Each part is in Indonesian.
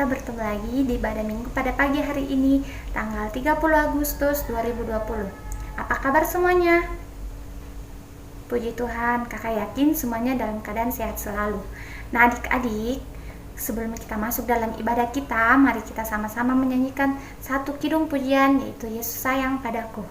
bertemu lagi di ibadah minggu pada pagi hari ini, tanggal 30 Agustus 2020. Apa kabar semuanya? Puji Tuhan, kakak yakin semuanya dalam keadaan sehat selalu. Nah adik-adik, sebelum kita masuk dalam ibadah kita, mari kita sama-sama menyanyikan satu kidung pujian, yaitu Yesus sayang padaku.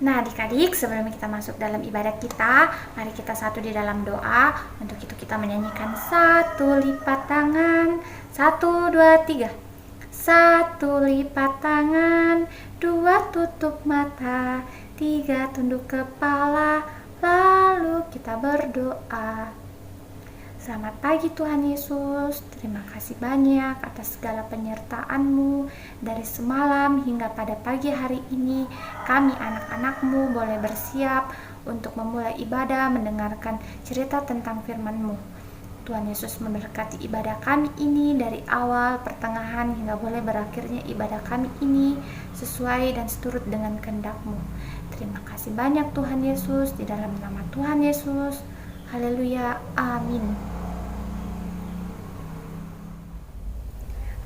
Nah adik-adik, sebelum kita masuk dalam ibadah kita, mari kita satu di dalam doa. Untuk itu kita menyanyikan satu lipat tangan, 1, 2, 3. Satu lipat tangan, 2 tutup mata, 3 tunduk kepala, lalu kita berdoa. Selamat pagi Tuhan Yesus, terima kasih banyak atas segala penyertaan-Mu dari semalam hingga pada pagi hari ini. Kami anak-anak-Mu boleh bersiap untuk memulai ibadah mendengarkan cerita tentang firman-Mu. Tuhan Yesus memberkati ibadah kami ini dari awal, pertengahan hingga boleh berakhirnya ibadah kami ini sesuai dan seturut dengan kehendak-Mu. Terima kasih banyak Tuhan Yesus, di dalam nama Tuhan Yesus. Haleluya, amin.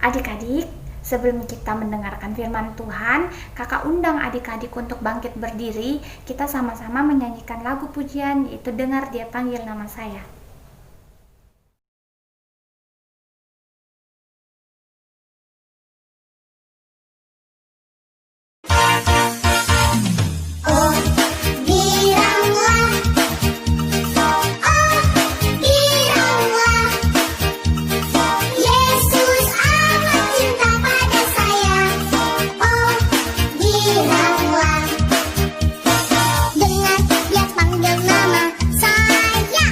Adik-adik, sebelum kita mendengarkan firman Tuhan, kakak undang adik-adik untuk bangkit berdiri. Kita sama-sama menyanyikan lagu pujian, yaitu Dengar Dia Panggil Nama Saya. Dengar Dia panggil nama saya.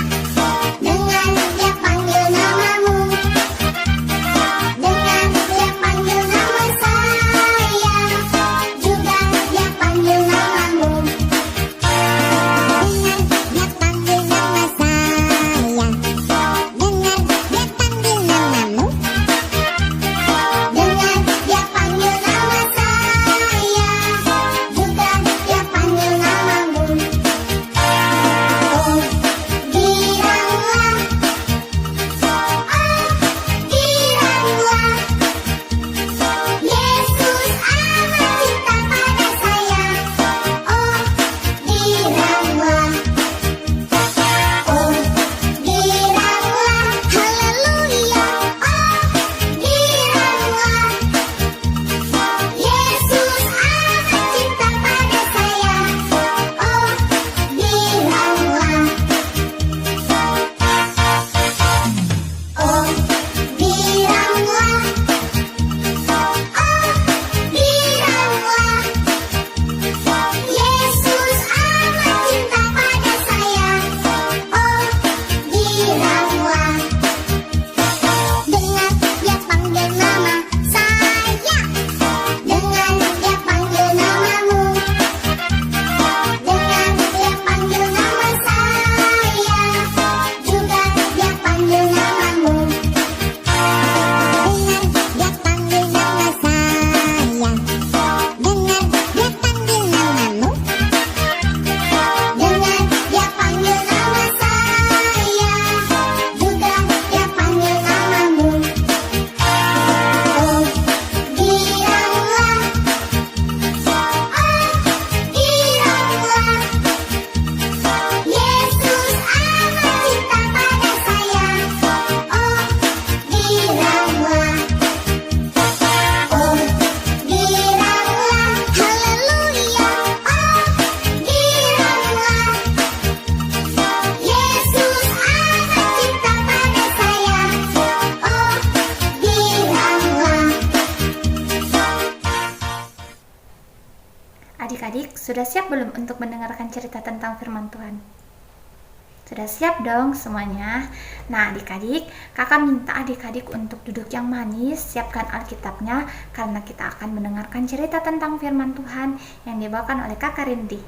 sudah siap belum untuk mendengarkan cerita tentang firman Tuhan? Sudah siap dong semuanya? Nah adik-adik, kakak minta adik-adik untuk duduk yang manis, siapkan Alkitabnya, karena kita akan mendengarkan cerita tentang firman Tuhan yang dibawakan oleh kakak Rindi.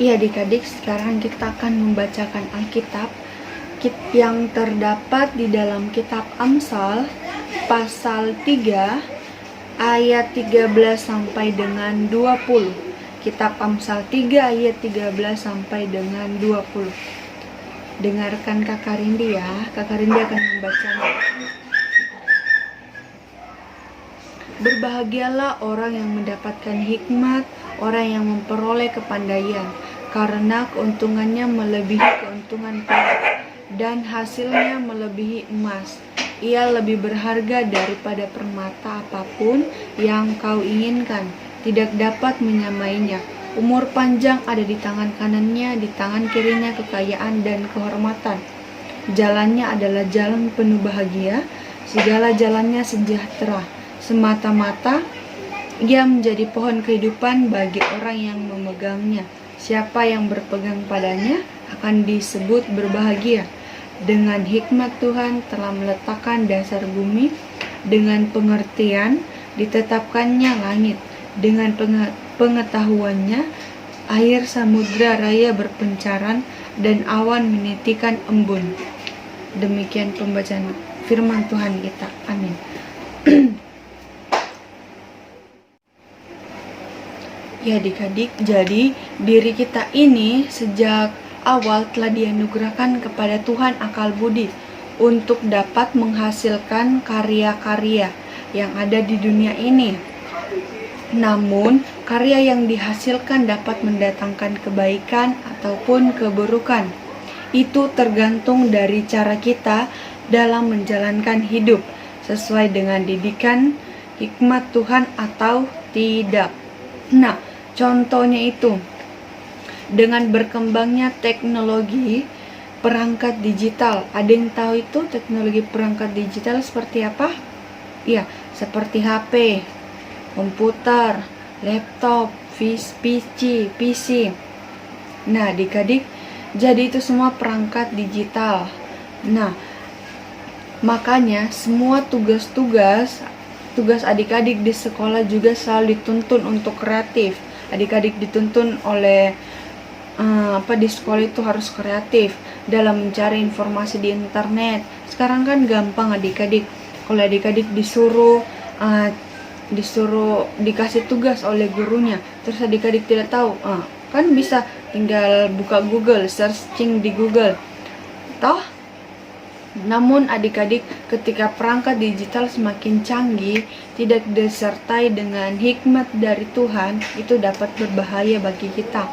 Iya adik-adik, sekarang kita akan membacakan Alkitab yang terdapat di dalam kitab Amsal pasal 3 ayat 13 sampai dengan 20. Kitab Amsal 3 ayat 13 sampai dengan 20. Dengarkan kakak Rindi ya, kakak Rindi akan membacanya. Berbahagialah orang yang mendapatkan hikmat, orang yang memperoleh kepandaian, karena keuntungannya melebihi keuntungan perak, dan hasilnya melebihi emas. Ia lebih berharga daripada permata apapun yang kau inginkan, tidak dapat menyamainya. Umur panjang ada di tangan kanannya, di tangan kirinya kekayaan dan kehormatan. Jalannya adalah jalan penuh bahagia, segala jalannya sejahtera. Semata-mata ia menjadi pohon kehidupan bagi orang yang memegangnya. Siapa yang berpegang padanya akan disebut berbahagia. Dengan hikmat Tuhan telah meletakkan dasar bumi, dengan pengertian ditetapkannya langit, dengan pengetahuannya air samudra raya berpencaran dan awan menitikan embun. Demikian pembacaan firman Tuhan kita. Amin. Ya adik-adik, jadi diri kita ini sejak awal telah dianugerahkan kepada Tuhan akal budi untuk dapat menghasilkan karya-karya yang ada di dunia ini. Namun, karya yang dihasilkan dapat mendatangkan kebaikan ataupun keburukan. Itu tergantung dari cara kita dalam menjalankan hidup sesuai dengan didikan hikmat Tuhan atau tidak. Nah, contohnya itu dengan berkembangnya teknologi perangkat digital. Ada yang tahu itu teknologi perangkat digital seperti apa? Ya, seperti HP, komputer, laptop, PC. Nah, adik-adik, jadi itu semua perangkat digital. Nah, makanya semua tugas adik-adik di sekolah juga selalu dituntun untuk kreatif. Adik-adik dituntun oleh di sekolah itu harus kreatif dalam mencari informasi di internet. Sekarang kan gampang adik-adik. Kalau adik-adik disuruh dikasih tugas oleh gurunya, terus adik-adik tidak tahu, kan bisa tinggal buka Google, searching di Google. Namun adik-adik, ketika perangkat digital semakin canggih, tidak disertai dengan hikmat dari Tuhan, itu dapat berbahaya bagi kita.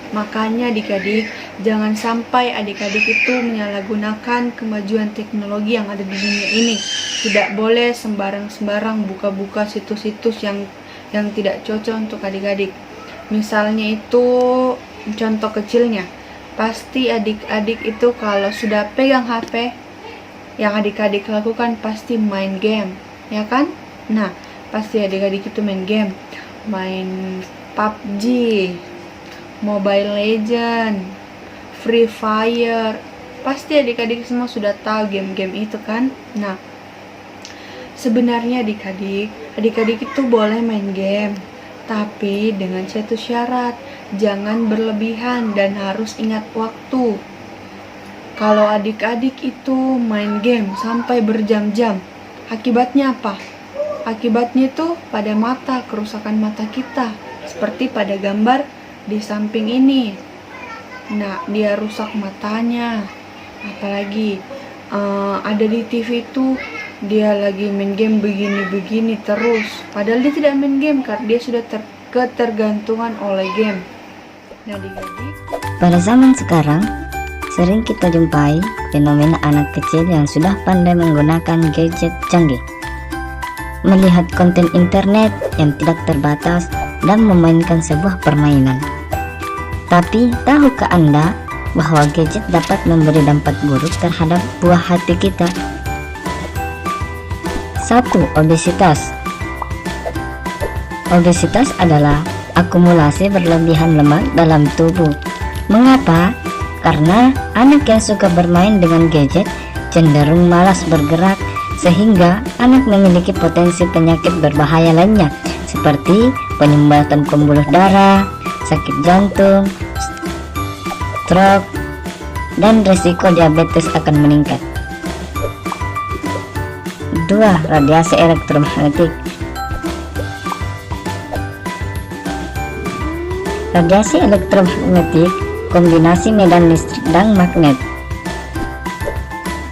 Makanya adik-adik, jangan sampai adik-adik itu menyalahgunakan kemajuan teknologi yang ada di dunia ini. Tidak boleh sembarang-sembarang buka-buka situs-situs yang tidak cocok untuk adik-adik. Misalnya itu contoh kecilnya, pasti adik-adik itu kalau sudah pegang HP, yang adik-adik lakukan pasti main game, ya kan? Nah, pasti adik-adik itu main game, main PUBG, Mobile Legend, Free Fire. Pasti adik-adik semua sudah tahu game-game itu kan? Nah, sebenarnya adik-adik itu boleh main game, tapi dengan satu syarat, jangan berlebihan dan harus ingat waktu. Kalau adik-adik itu main game sampai berjam-jam, akibatnya apa? Akibatnya itu pada mata, kerusakan mata kita, seperti pada gambar di samping ini. Nah, dia rusak matanya. Apalagi ada di TV itu dia lagi main game begini-begini terus, padahal dia tidak main game karena dia sudah ketergantungan oleh game. Nah, adik-adik, pada zaman sekarang sering kita jumpai fenomena anak kecil yang sudah pandai menggunakan gadget canggih, melihat konten internet yang tidak terbatas, dan memainkan sebuah permainan. Tapi tahukah Anda bahwa gadget dapat memberi dampak buruk terhadap buah hati kita? 1. Obesitas. Obesitas adalah akumulasi berlebihan lemak dalam tubuh. Mengapa? Karena anak yang suka bermain dengan gadget cenderung malas bergerak, sehingga anak memiliki potensi penyakit berbahaya lainnya seperti penyumbatan pembuluh darah, sakit jantung, stroke, dan risiko diabetes akan meningkat. 2. Radiasi elektromagnetik. Radiasi elektromagnetik kombinasi medan listrik dan magnet.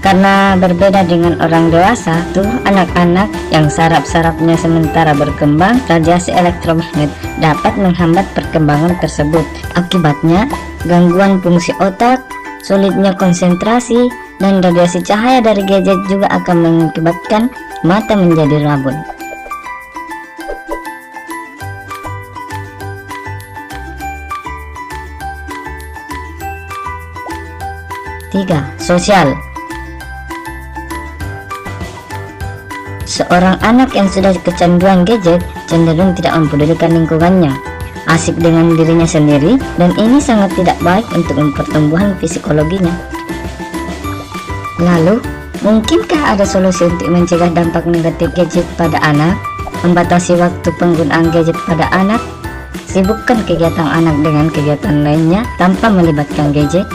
Karena berbeda dengan orang dewasa, tubuh anak-anak yang saraf-sarafnya sementara berkembang, radiasi elektromagnet dapat menghambat perkembangan tersebut. Akibatnya, gangguan fungsi otak, sulitnya konsentrasi, dan radiasi cahaya dari gadget juga akan mengakibatkan mata menjadi rabun. Tiga, sosial. Seorang anak yang sudah kecanduan gadget cenderung tidak mempedulikan lingkungannya, asik dengan dirinya sendiri, dan ini sangat tidak baik untuk pertumbuhan psikologinya. Lalu, mungkinkah ada solusi untuk mencegah dampak negatif gadget pada anak? Membatasi waktu penggunaan gadget pada anak, sibukkan kegiatan anak dengan kegiatan lainnya tanpa melibatkan gadget,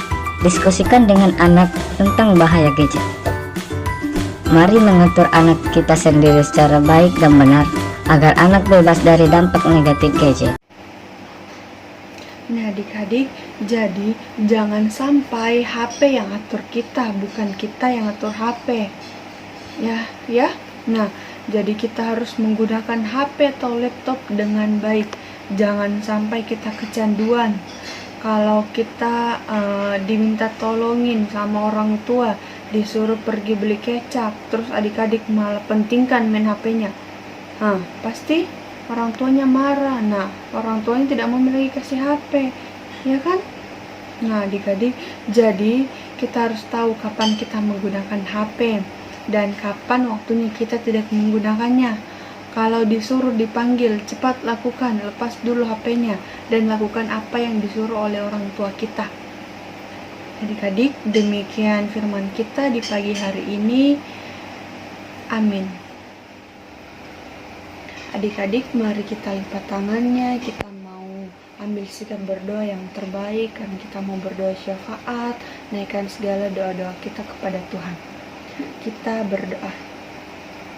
diskusikan dengan anak tentang bahaya gadget. Mari mengatur anak kita sendiri secara baik dan benar, agar anak bebas dari dampak negatif gadget. Nah adik-adik, jadi jangan sampai HP yang atur kita, bukan kita yang atur HP. Ya. Nah, jadi kita harus menggunakan HP atau laptop dengan baik. Jangan sampai kita kecanduan. Kalau kita diminta tolongin sama orang tua, disuruh pergi beli kecap, terus adik-adik malah pentingkan main HP-nya, pasti orang tuanya marah. Nah, orang tuanya tidak mau lagi kasih HP, ya kan? Nah, adik-adik, jadi kita harus tahu kapan kita menggunakan HP dan kapan waktunya kita tidak menggunakannya. Kalau disuruh dipanggil, cepat lakukan, lepas dulu HP-nya dan lakukan apa yang disuruh oleh orang tua kita. Adik-adik, demikian firman kita di pagi hari ini. Amin. Adik-adik, mari kita lipat tangannya, kita mau ambil sikap berdoa yang terbaik, karena kita mau berdoa syafaat, naikkan segala doa-doa kita kepada Tuhan. Kita berdoa.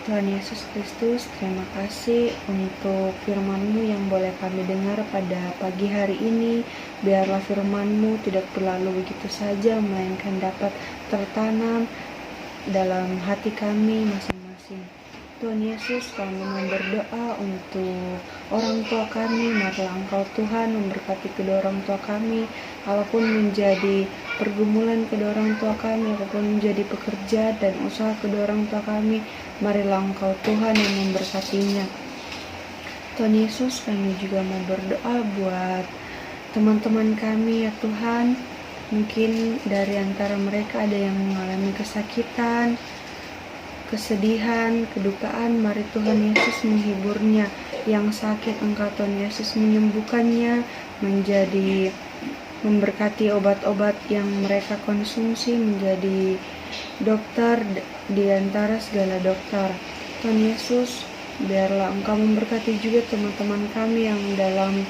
Tuhan Yesus Kristus, terima kasih untuk firman-Mu yang boleh kami dengar pada pagi hari ini. Biarlah firman-Mu tidak berlalu begitu saja, melainkan dapat tertanam dalam hati kami masing-masing. Tuhan Yesus, kami mau berdoa untuk orang tua kami. Marilah Engkau Tuhan memberkati kedua orang tua kami, apapun menjadi pergumulan kedua orang tua kami, apapun menjadi pekerja dan usaha kedua orang tua kami, marilah Engkau Tuhan yang memberkatinya. Tuhan Yesus, kami juga mau berdoa buat teman-teman kami ya Tuhan. Mungkin dari antara mereka ada yang mengalami kesakitan, kesedihan, kedukaan. Mari Tuhan Yesus menghiburnya. Yang sakit Engkau Tuhan Yesus menyembuhkannya, menjadi memberkati obat-obat yang mereka konsumsi, menjadi dokter di antara segala dokter. Tuhan Yesus, biarlah Engkau memberkati juga teman-teman kami yang dalam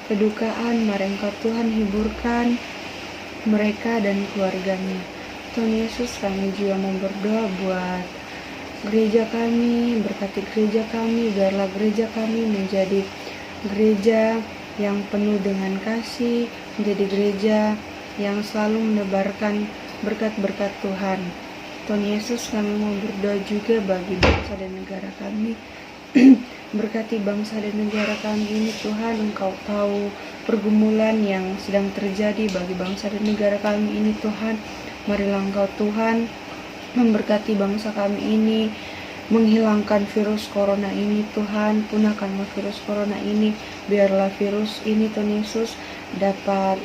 kedukaan. Mari Engkau Tuhan hiburkan mereka dan keluarganya. Tuhan Yesus, kami juga mau berdoa buat gereja kami, berkati gereja kami, biarlah gereja kami menjadi gereja yang penuh dengan kasih, menjadi gereja yang selalu menebarkan berkat-berkat Tuhan. Tuhan Yesus, kami mau berdoa juga bagi bangsa dan negara kami. Berkati bangsa dan negara kami ini Tuhan. Engkau tahu pergumulan yang sedang terjadi bagi bangsa dan negara kami ini Tuhan. Marilah Engkau Tuhan memberkati bangsa kami ini, menghilangkan virus corona ini Tuhan. Punahkanlah virus corona ini, biarlah virus ini Tuhan Yesus dapat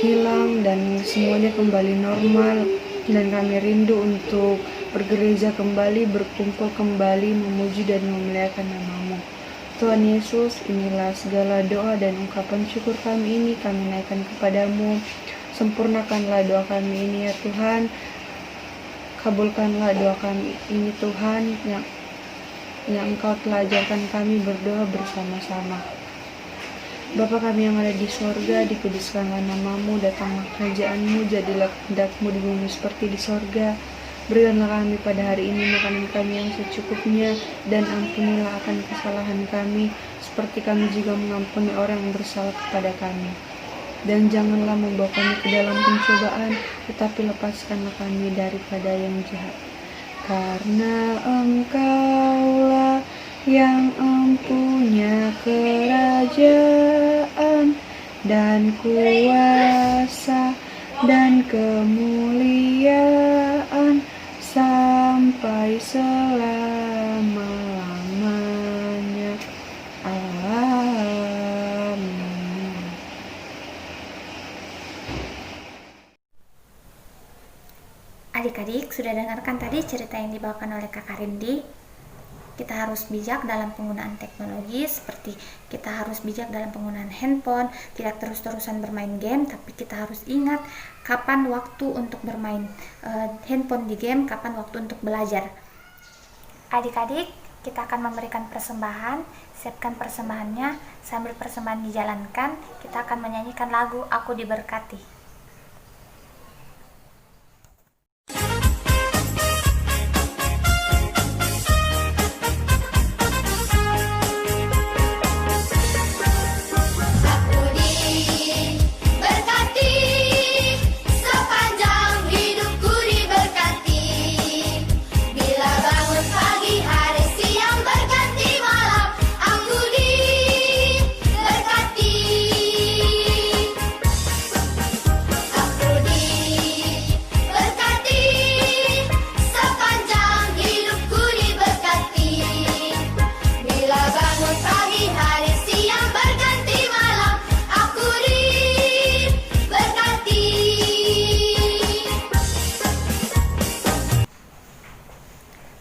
hilang dan semuanya kembali normal. Dan kami rindu untuk bergereja kembali, berkumpul kembali, memuji dan memuliakan nama-Mu. Tuhan Yesus, inilah segala doa dan ungkapan syukur kami ini kami naikkan kepadamu. Sempurnakanlah doa kami ini ya Tuhan. Kabulkanlah doa kami ini Tuhan, yang Engkau telah ajarkan kami berdoa bersama-sama. Bapa kami yang ada di sorga, dikuduskanlah nama-Mu, datanglah kerajaan-Mu, jadilah kehendak-Mu di bumi seperti di sorga. Berikanlah kami pada hari ini makanan kami yang secukupnya, dan ampunilah akan kesalahan kami, seperti kami juga mengampuni orang yang bersalah kepada kami. Dan janganlah membawa kami ke dalam pencobaan, tetapi lepaskanlah kami daripada yang jahat. Karena Engkaulah yang empunya kerajaan dan kuasa dan kemuliaan sampai selama-lamanya. Amin. Adik-adik sudah dengarkan tadi cerita yang dibawakan oleh Kakak Rindi. Kita harus bijak dalam penggunaan teknologi, seperti kita harus bijak dalam penggunaan handphone, tidak terus-terusan bermain game, tapi kita harus ingat kapan waktu untuk bermain handphone di game, kapan waktu untuk belajar. Adik-adik, kita akan memberikan persembahan. Siapkan persembahannya. Sambil persembahan dijalankan, kita akan menyanyikan lagu Aku Diberkati.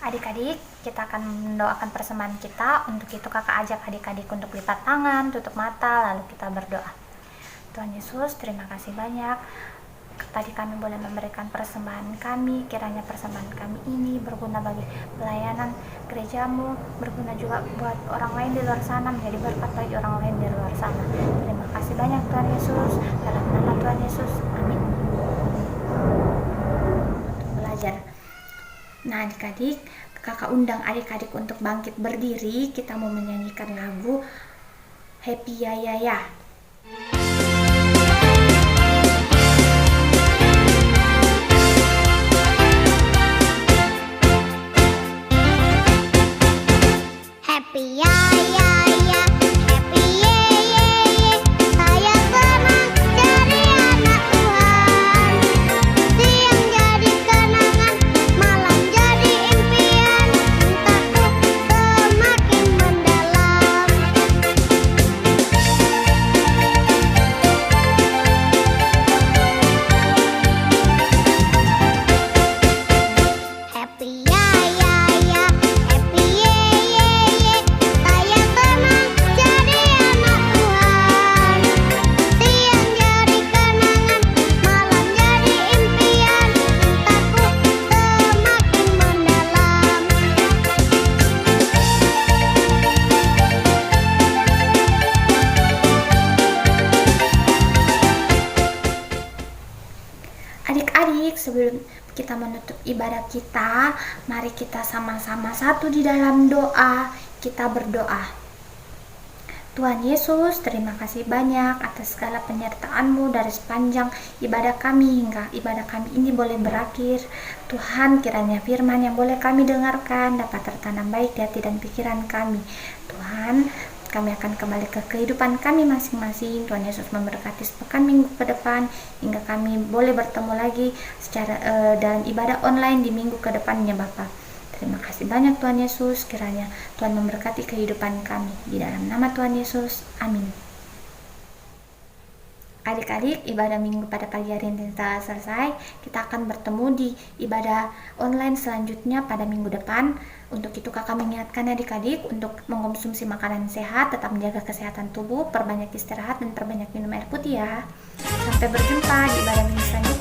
Adik-adik, kita akan mendoakan persembahan kita. Untuk itu kakak ajak adik-adik untuk lipat tangan, tutup mata, lalu kita berdoa. Tuhan Yesus, terima kasih banyak. Tadi kami boleh memberikan persembahan kami, kiranya persembahan kami ini berguna bagi pelayanan gerejamu, berguna juga buat orang lain di luar sana, menjadi berkat bagi orang lain di luar sana. Terima kasih banyak Tuhan Yesus, dalam nama Tuhan Yesus, amin. Untuk belajar. Nah adik-adik, kakak undang adik-adik untuk bangkit berdiri. Kita mau menyanyikan lagu Happy Ya Ya Ya. Happy ya ya ya, happy ye ye ye. Saya senang jadi anak Tuhan. Siang jadi kenangan, malam jadi impian. Cintaku semakin mendalam. Happy ya ya ya, happy ye ye ye. Saya senang jadi anak Tuhan. Siang jadi kenangan, malam jadi impian. Cintaku semakin mendalam. Adik-adik, sebelum kita menutup ibadah kita, mari kita sama-sama satu di dalam doa. Kita berdoa. Tuhan Yesus, terima kasih banyak atas segala penyertaan-Mu dari sepanjang ibadah kami hingga ibadah kami ini boleh berakhir. Tuhan, kiranya firman yang boleh kami dengarkan dapat tertanam baik di hati dan pikiran kami. Tuhan, kami akan kembali ke kehidupan kami masing-masing. Tuhan Yesus memberkati sepekan minggu ke depan hingga kami boleh bertemu lagi secara dalam ibadah online di minggu ke depannya Bapa. Terima kasih banyak Tuhan Yesus, kiranya Tuhan memberkati kehidupan kami. Di dalam nama Tuhan Yesus, amin. Adik-adik, ibadah minggu pada pagi hari ini telah selesai. Kita akan bertemu di ibadah online selanjutnya pada minggu depan. Untuk itu kakak mengingatkan adik-adik untuk mengkonsumsi makanan sehat, tetap menjaga kesehatan tubuh, perbanyak istirahat, dan perbanyak minum air putih ya. Sampai berjumpa di ibadah minggu selanjutnya.